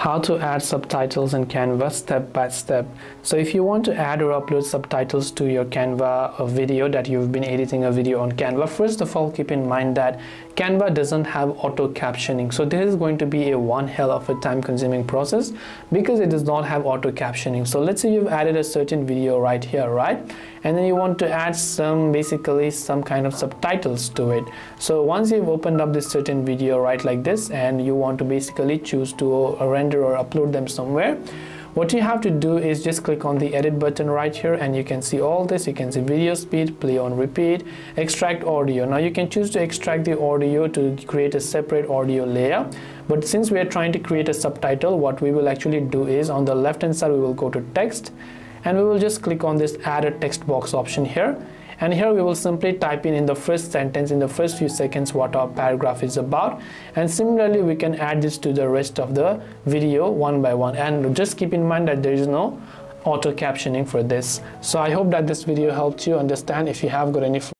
how to add subtitles in Canva step by step. So if you want to add or upload subtitles to your Canva video that you've been editing a video on Canva, first of all keep in mind that Canva doesn't have auto captioning. So this is going to be a one hell of a time consuming process because it does not have auto captioning. So let's say you've added a certain video right here, right? And then you want to add basically some kind of subtitles to it. So once you've opened up this certain video right like this and you want to basically choose to render or upload them somewhere, what you have to do is just click on the edit button right here and you can see all this. You can see video speed, play on repeat, extract audio. Now you can choose to extract the audio to create a separate audio layer, but since we are trying to create a subtitle, what we will actually do is on the left hand side we will go to text and we will just click on this add a text box option here. And here we will simply type in the first sentence, in the first few seconds, what our paragraph is about. And similarly, we can add this to the rest of the video one by one. And just keep in mind that there is no auto captioning for this. So I hope that this video helped you understand. If you have got any